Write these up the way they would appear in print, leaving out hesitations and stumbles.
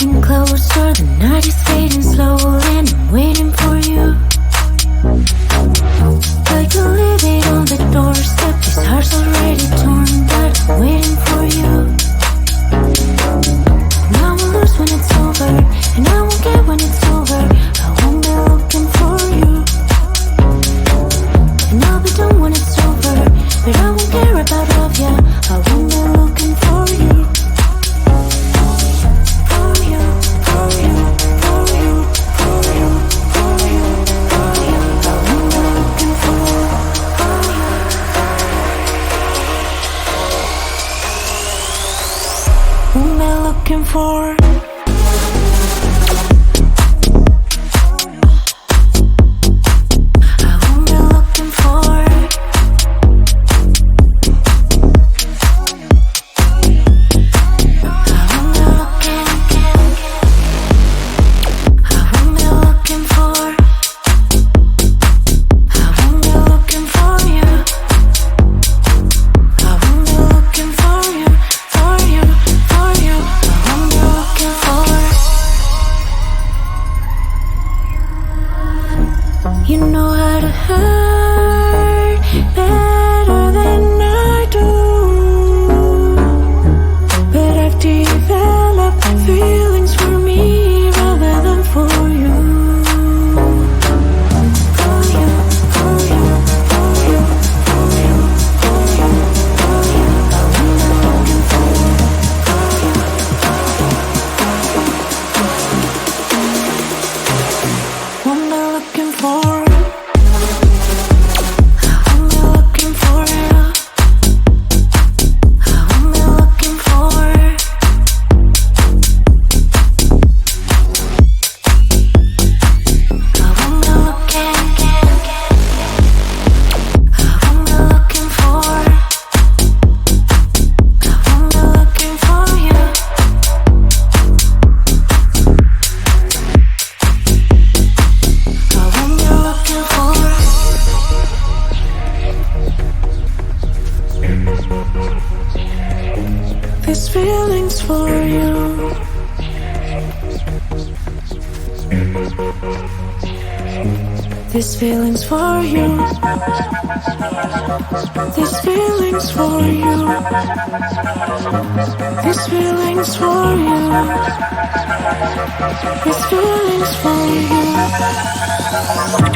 getting closer, the night is fading slow, and I'm waiting for you. But you leave it on the doorstep, this heart's already torn, but I'm waiting for you. And I will lose when it's over, and I won't get when it's over. I won't be looking for you. And I'll be done when it's over, but I won't care about love, yeah. I won't be looking for you. For you, for you, for you, for you, for you, for you. I won't be looking for you. Won't be looking for. You know how to hurt better than I do, but I've developed feelings for me rather than for you. For you, for you, for you, for you, for you, for you. I'm looking for you. I'm not looking for. This feeling's for you. This feeling's for you. This feeling's for you. This feeling's for you. This feeling's for you.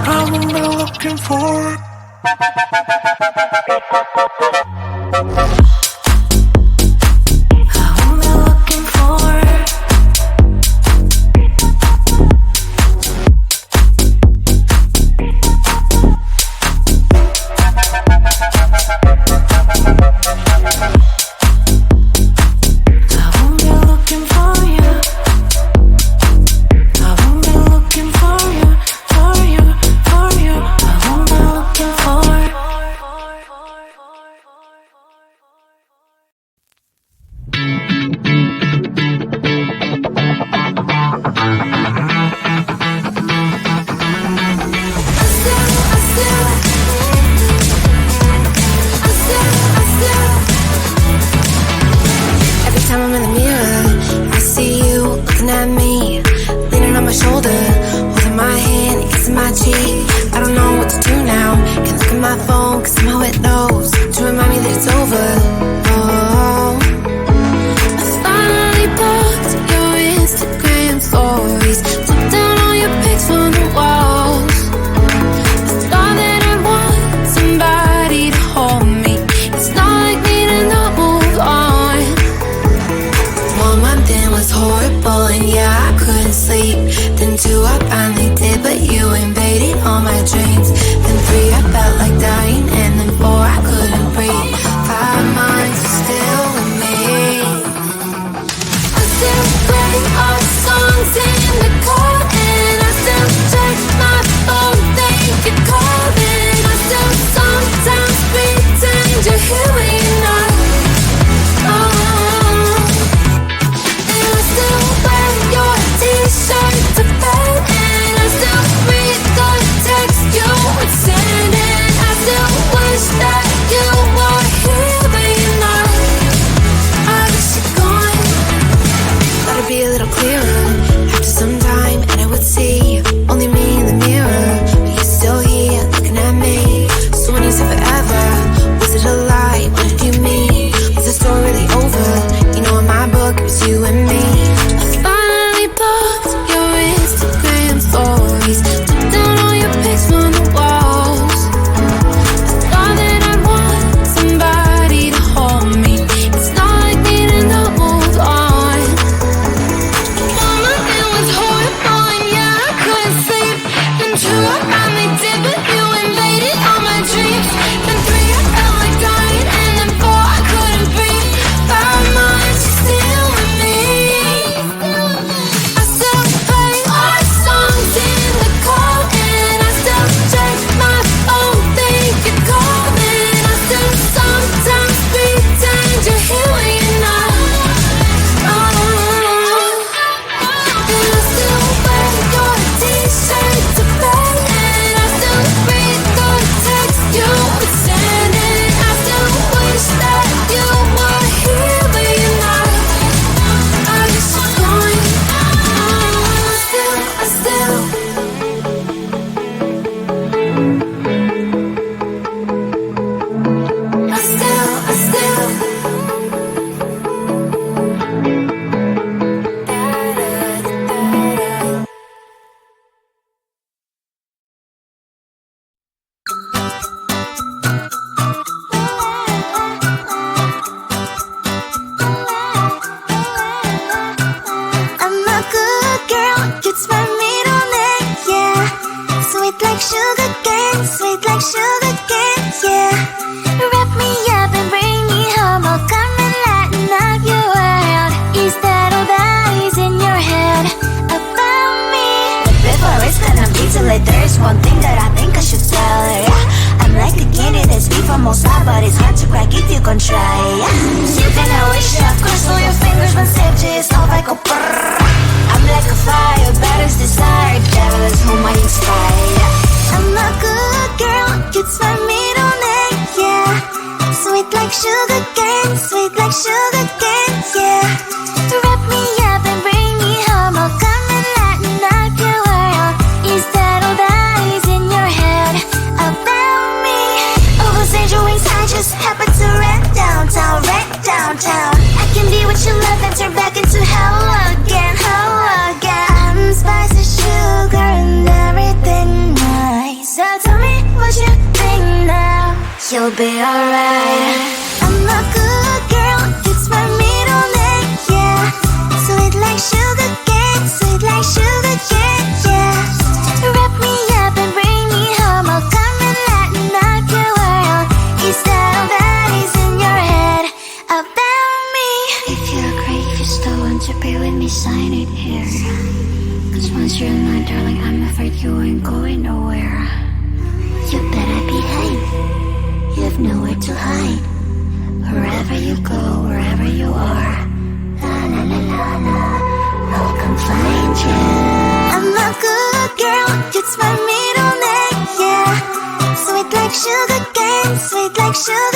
I won't be looking for it. I don't know what to do now. Can't look at my phone, cause somehow it knows to remind me that it's over. Oh, I finally blocked your Instagram stories, took down all your pics on the walls. I thought that I want somebody to hold me. It's not like me to not move on. 1 month in was horrible, and yeah, I couldn't sleep. Then 2, I finally did, but you invaded all my dreams. Then 3, I felt like dying, and then 4, I couldn't breathe. 5 months, you're still with me. I still play our songs in the car, and I still check my phone, think you're calling. I still sometimes pretend you're here when you're not. And I still wear your t-shirt to bed, and I still read the text you would There's one thing that I think I should tell her, yeah. I'm like a candy that's sweet from most high, but it's hard to crack if you can try, yeah. You can wish you have crushed all your fingers when savages all like a brrrr. I'm like a fire, batters desire, devil is whom I inspire, yeah. I'm a good girl, it's my middle name, yeah. Sweet like sugar cane, sweet like sugar cane, yeah. Wrap me up and bring me home, I'll come and lighten up your world. Is that all that is in your head about me? Oh, those angel wings, I just happen to rent downtown, I can be what you love and turn back into hell again, I'm spicy sugar and everything nice. So tell me what you think now, you'll be alright. I'm a good girl, it's my middle name, yeah. Sweet like sugar cane, sweet like sugar cane, yeah. Wrap me up and bring me home, I'll come and lighten up your world. Is that all that is in your head about me? If you agree, if you still want to be with me, sign it here. Cause once you're mine, darling, I'm afraid you ain't going nowhere. You better behave, you have nowhere to hide. Wherever you go, wherever you are, la la la la la, I'll come find you. I'm a good girl, it's my middle name, yeah. Sweet like sugar cane, sweet like sugar